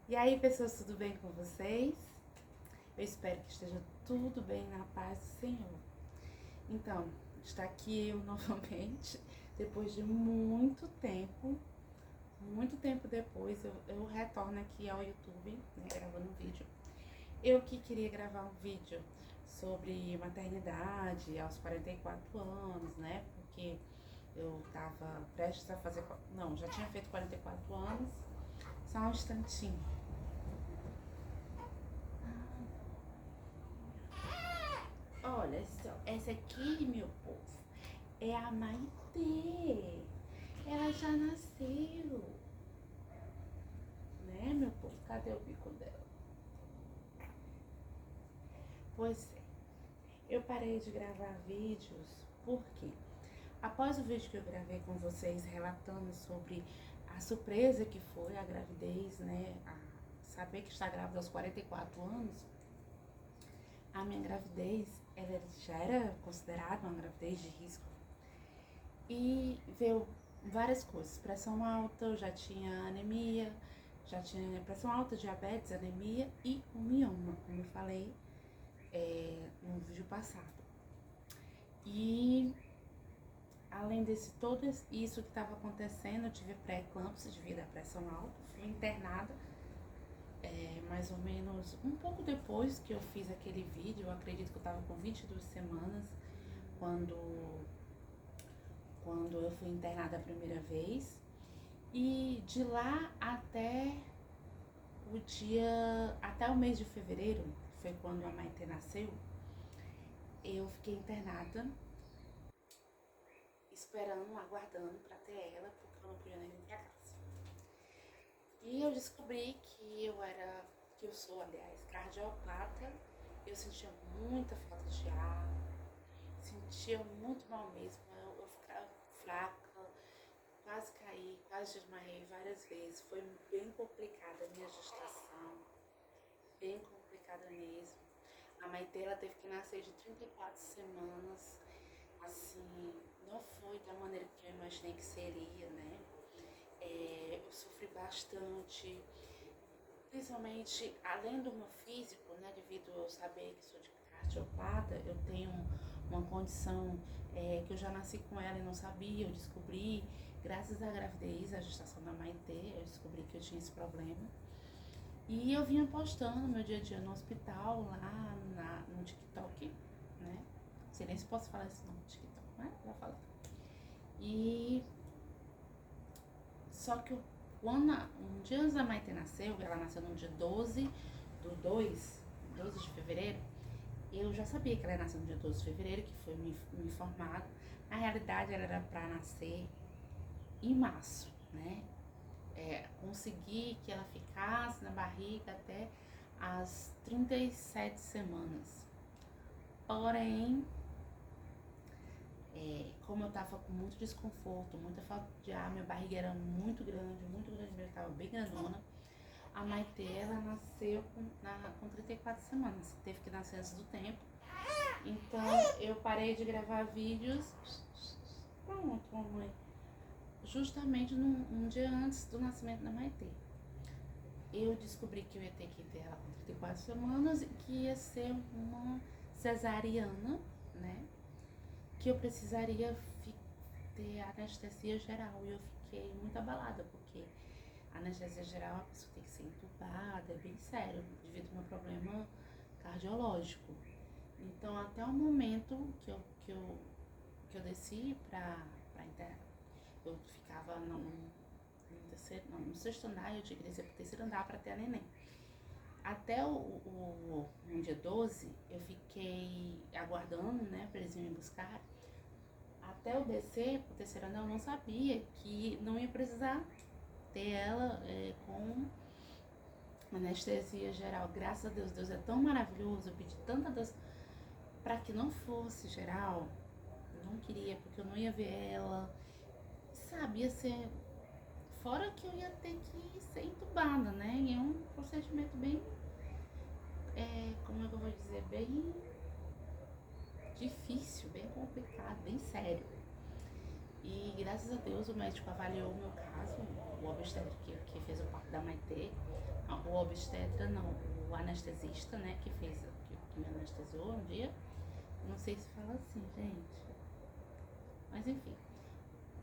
E aí, pessoas, tudo bem com vocês? Eu espero que esteja tudo bem na paz do Senhor. Então, está aqui eu novamente, depois de muito tempo depois, eu retorno aqui ao YouTube, né, gravando um vídeo. Eu que queria gravar um vídeo sobre maternidade aos 44 anos, né? Porque eu tava prestes a fazer. Não, já tinha feito 44 anos. Só um instantinho. Olha só, essa aqui, meu povo, é a Maitê. Ela já nasceu, né, meu povo? Cadê o bico dela? Pois é, eu parei de gravar vídeos porque após o vídeo que eu gravei com vocês relatando sobre a surpresa que foi a gravidez, né, a saber que está grávida aos 44 anos, a minha gravidez, ela já era considerada uma gravidez de risco. E veio várias coisas, pressão alta, eu já tinha anemia, já tinha pressão alta, diabetes, anemia e um mioma, como eu falei no vídeo passado. E além desse todo isso que estava acontecendo, eu tive pré-eclâmpsia devido à pressão alta, fui internada mais ou menos um pouco depois que eu fiz aquele vídeo. Eu acredito que eu estava com 22 semanas quando eu fui internada a primeira vez. E de lá até o mês de fevereiro, que foi quando a Maitê nasceu, eu fiquei internada, esperando, aguardando para ter ela, porque eu não podia nem vir pra casa. E eu descobri que eu sou, aliás, cardiopata. Eu sentia muita falta de ar, sentia muito mal mesmo, eu ficava fraca, quase caí, quase desmaiei várias vezes. Foi bem complicada a minha gestação, bem complicada mesmo. A Maitê, ela teve que nascer de 34 semanas, assim, não foi da maneira que eu imaginei que seria, né? Eu sofri bastante, principalmente além do meu físico, né? Devido a eu saber que sou de cardiopata, eu tenho uma condição que eu já nasci com ela e não sabia. Eu descobri, graças à gravidez, à gestação da Maitê, eu descobri que eu tinha esse problema. E eu vinha postando meu dia a dia no hospital, lá no TikTok, né? Não sei nem se posso falar isso no TikTok, né? Já falei. E só que um dia antes da Maite nasceu, ela nasceu no dia 12 de fevereiro, eu já sabia que ela ia nascer no dia 12 de fevereiro, que foi me informado. Na realidade, ela era para nascer em março, né? Consegui que ela ficasse na barriga até as 37 semanas. Porém, como eu tava com muito desconforto, muita falta de ar, minha barriga era muito grande mesmo, eu tava bem grandona. A Maitê, ela nasceu com 34 semanas, teve que nascer antes do tempo. Então eu parei de gravar vídeos. Pronto, mamãe. Justamente um dia antes do nascimento da Maitê. Eu descobri que eu ia ter que ter ela com 34 semanas e que ia ser uma cesariana, né? Que eu precisaria ter anestesia geral. E eu fiquei muito abalada, porque a anestesia geral, a pessoa tem que ser entubada, é bem sério, devido ao meu problema cardiológico. Então, até o momento que eu desci pra internar, eu ficava no sexto andar, eu tinha que descer pro terceiro andar para ter a neném. Até no dia 12, eu fiquei aguardando, né, pra eles virem me buscar. Até eu descer pro terceiro andar, eu não sabia que não ia precisar ter ela com anestesia geral. Graças a Deus, Deus é tão maravilhoso. Eu pedi tanta Deus para que não fosse geral. Eu não queria, porque eu não ia ver ela. Sabe, ia ser... Fora que eu ia ter que ser entubada, né? E é um procedimento bem... como é que eu vou dizer? Bem difícil, bem complicado, bem sério. E graças a Deus o médico avaliou o meu caso, o obstetra que fez o parto da Maitê, o obstetra não, o anestesista, né, que me anestesiou um dia, não sei se fala assim, gente, mas enfim,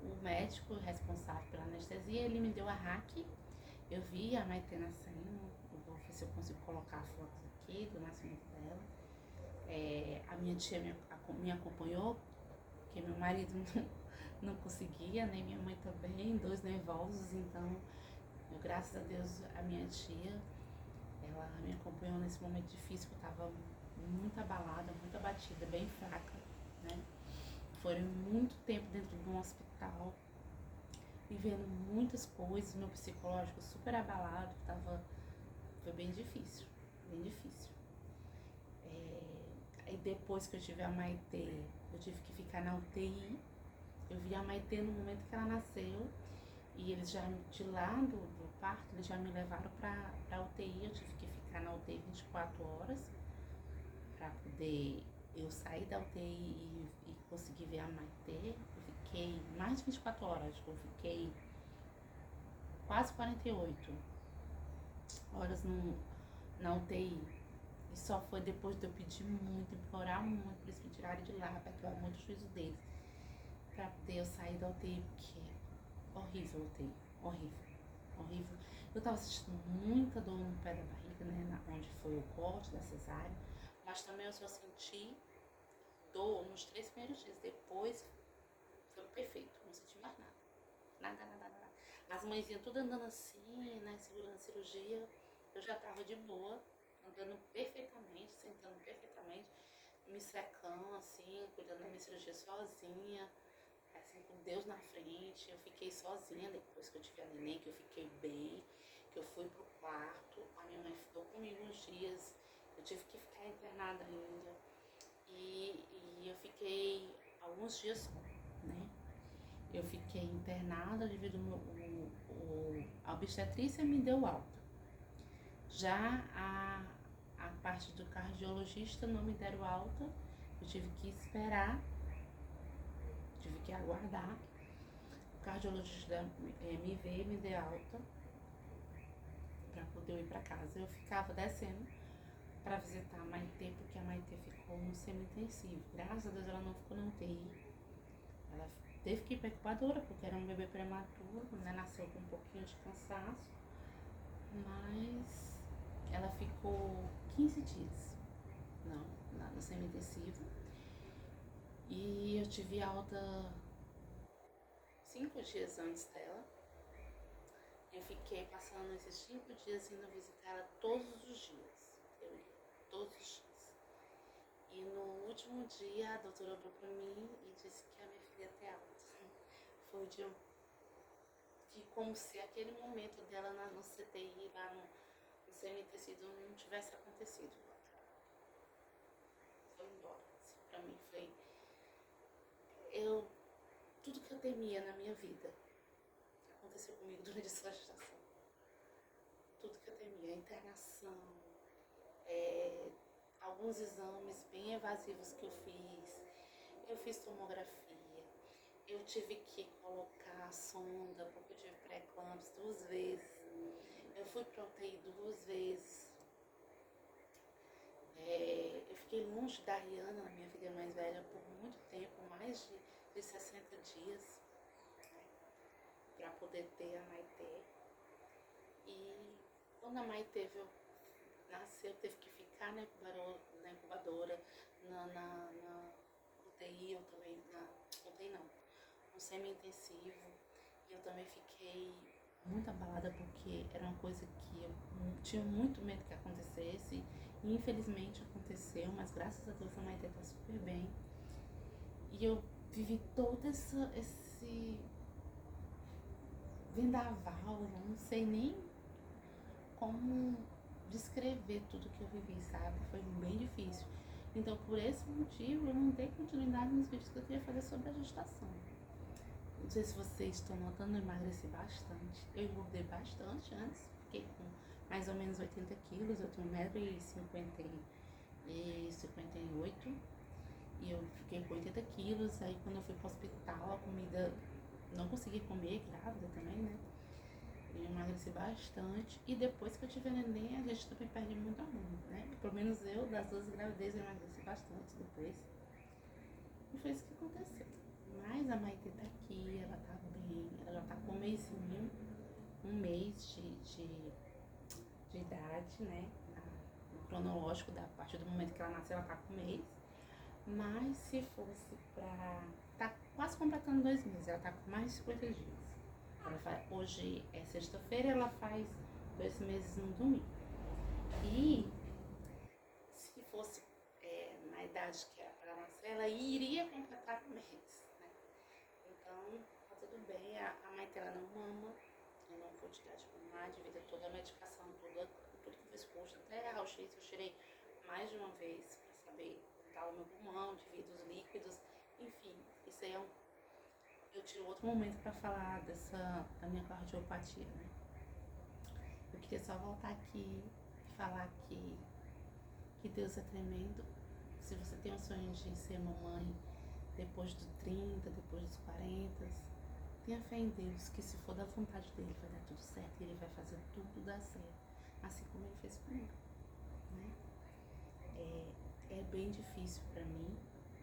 o médico responsável pela anestesia, ele me deu a hack, eu vi a Maitê nascendo, eu vou ver se eu consigo colocar fotos aqui do nascimento dela. A minha tia me acompanhou, porque meu marido não conseguia, nem minha mãe também, dois nervosos, então, graças a Deus, a minha tia, ela me acompanhou nesse momento difícil, que eu estava muito abalada, muito abatida, bem fraca, né? Foram muito tempo dentro de um hospital, vivendo muitas coisas, meu psicológico super abalado, foi bem difícil, bem difícil. Aí depois que eu tive a Maitê, eu tive que ficar na UTI. Eu vi a Maitê no momento que ela nasceu e eles já, de lá do parto, eles já me levaram pra UTI. Eu tive que ficar na UTI 24 horas pra poder eu sair da UTI e conseguir ver a Maitê. Eu fiquei mais de 24 horas, eu fiquei quase 48 horas na UTI. E só foi depois de eu pedir muito, implorar muito pra eles me tirarem de lá, pra atuar muito o juízo deles, pra poder eu sair da UTI, porque é horrível a UTI, horrível, horrível. Eu tava sentindo muita dor no pé da barriga, né, onde foi o corte da cesárea, mas também eu só senti dor nos 3 primeiros dias. Depois foi perfeito, não senti mais nada. Nada, nada, nada. As mãezinhas tudo andando assim, né, segurando a cirurgia, eu já tava de boa, andando perfeitamente, sentando perfeitamente, me secando assim, cuidando da minha cirurgia sozinha, assim, com Deus na frente. Eu fiquei sozinha depois que eu tive a neném, que eu fiquei bem, que eu fui pro quarto, a minha mãe ficou comigo uns dias, eu tive que ficar internada ainda, e eu fiquei alguns dias só, né? Eu fiquei internada devido a obstetrícia me deu alta. Já a parte do cardiologista não me deram alta, eu tive que esperar, tive que aguardar. O cardiologista me veio, me deu alta para poder ir para casa. Eu ficava descendo para visitar a Maitê, porque a Maitê ficou no semi-intensivo. Graças a Deus ela não ficou na UTI. Ela teve que ir para a incubadora, porque era um bebê prematuro, né? Nasceu com um pouquinho de cansaço, mas ela ficou 15 dias no semi-intensivo. E eu tive alta 5 dias antes dela. Eu fiquei passando esses 5 dias indo visitar ela todos os dias. Eu ia todos os dias. E no último dia a doutora olhou pra mim e disse que a minha filha ia ter alta. Foi o dia que, como se aquele momento dela no CTI, lá no semi-tecido, não tivesse acontecido. Foi embora. Assim, pra mim foi... Tudo que eu temia na minha vida aconteceu comigo durante essa gestação. Tudo que eu temia, a internação, alguns exames bem evasivos que eu fiz tomografia, eu tive que colocar a sonda porque eu tive pré-eclâmpsia 2 vezes, eu fui pra UTI 2 vezes, eu fiquei longe da Rihanna, na minha filha mais velha, por muito tempo, mais de 60 dias, né, para poder ter a Maitê. E quando a Maitê nasceu, teve que ficar na incubadora, na UTI, eu também, UTI não, no semi-intensivo, e eu também fiquei muito abalada porque era uma coisa que eu tinha muito medo que acontecesse, e infelizmente aconteceu, mas graças a Deus a Maitê tá super bem. E eu vivi todo esse vendaval, não sei nem como descrever tudo que eu vivi, sabe? Foi bem difícil. Então, por esse motivo, eu não dei continuidade nos vídeos que eu queria fazer sobre a gestação. Não sei se vocês estão notando, eu emagreci bastante. Eu engordei bastante antes, fiquei com mais ou menos 80 quilos, eu tenho 1,58 m e eu fiquei com 80 quilos. Aí quando eu fui pro hospital, a comida não consegui comer, grávida também, né? Eu emagreci bastante. E depois que eu tive neném, a gente também perde muito amor, né? Pelo menos eu, das duas gravidezes, eu emagreci bastante depois. E foi isso que aconteceu. Mas a Maite tá aqui, ela tá bem, ela já tá com um mês de idade, né? No cronológico, a partir do momento que ela nasceu, ela tá com um mês. Mas se fosse pra... Tá quase completando 2 meses, ela tá com mais de 50 dias. Hoje é sexta-feira, ela faz 2 meses no domingo. E se fosse na idade que era para nascer, ela iria completar o mês, né? Então, tá tudo bem. A Maite, ela não mama, eu não pude dar de mamar devido a toda a medicação, tudo que eu fiz curso, até a raio-x eu tirei mais de uma vez para saber como estava o meu pulmão, devido aos líquidos, enfim, isso aí eu tiro outro momento para falar da minha cardiopatia, né? Eu queria só voltar aqui e falar que Deus é tremendo. Se você tem o sonho de ser mamãe depois dos 30, depois dos 40, tenha fé em Deus, que se for da vontade dele vai dar tudo certo e ele vai fazer tudo dar certo, assim como ele fez comigo, né? É bem difícil para mim,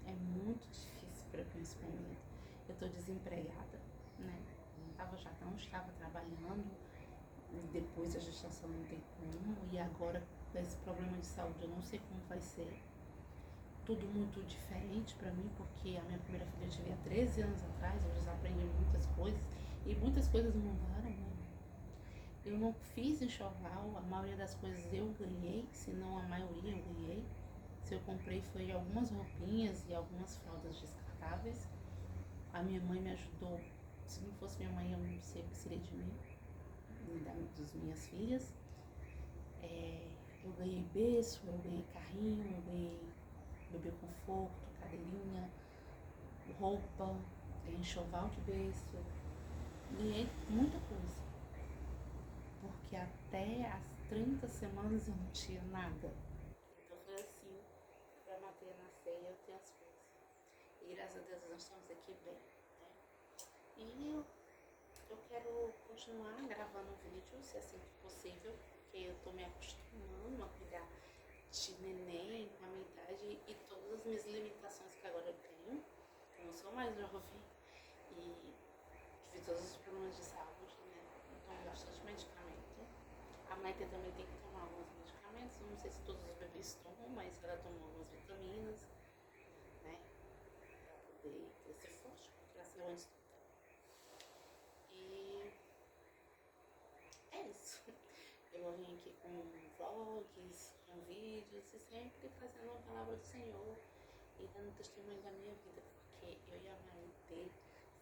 é muito difícil para mim esse momento. Eu tô desempregada, né? Não estava trabalhando, depois da gestação não tem como, e agora com esse problema de saúde eu não sei como vai ser. Tudo muito diferente para mim, porque a minha primeira filha eu tive há 13 anos atrás, eu já aprendi muitas coisas, e muitas coisas mudaram, né? Eu não fiz enxoval, a maioria das coisas eu ganhei, se não a maioria eu ganhei. Se eu comprei foi algumas roupinhas e algumas fraldas descartáveis. A minha mãe me ajudou. Se não fosse minha mãe, eu não sei o que seria de mim, das minhas filhas. Eu ganhei berço, eu ganhei carrinho, eu ganhei bebê conforto, cadeirinha, roupa, enxoval de berço. Ganhei muita coisa. Porque até as 30 semanas eu não tinha nada. Então foi assim, pra Matheus nascer eu tenho as coisas. E graças a Deus nós estamos aqui bem, né? E eu quero continuar gravando vídeos, se assim for possível, porque eu tô me acostumando a cuidar de neném com a minha idade e todas as minhas limitações que agora eu tenho. Eu não sou mais jovem e tive todos os problemas de saúde, né? Eu tomo bastante medicamento. A Maite também tem que tomar alguns medicamentos, não sei se todos os bebês tomam, mas ela tomou algumas vitaminas, né? Pra poder crescer forte, porque ela saiu antes do tempo. E é isso. Eu vou vir aqui com vlogs, com vídeos e sempre trazendo a palavra do Senhor e dando testemunho da minha vida, porque eu e a Maite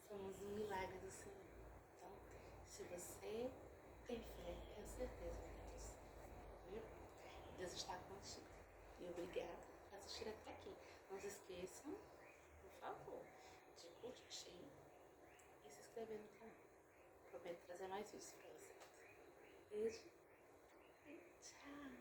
somos um milagre do Senhor. Então, se você tem fé, tenho certeza que Deus, viu? Deus está contigo. E obrigada por assistir até aqui. Não se esqueçam, por favor, de curtir e se inscrever no canal. Prometo trazer mais vídeos para vocês. Beijo. Tchau.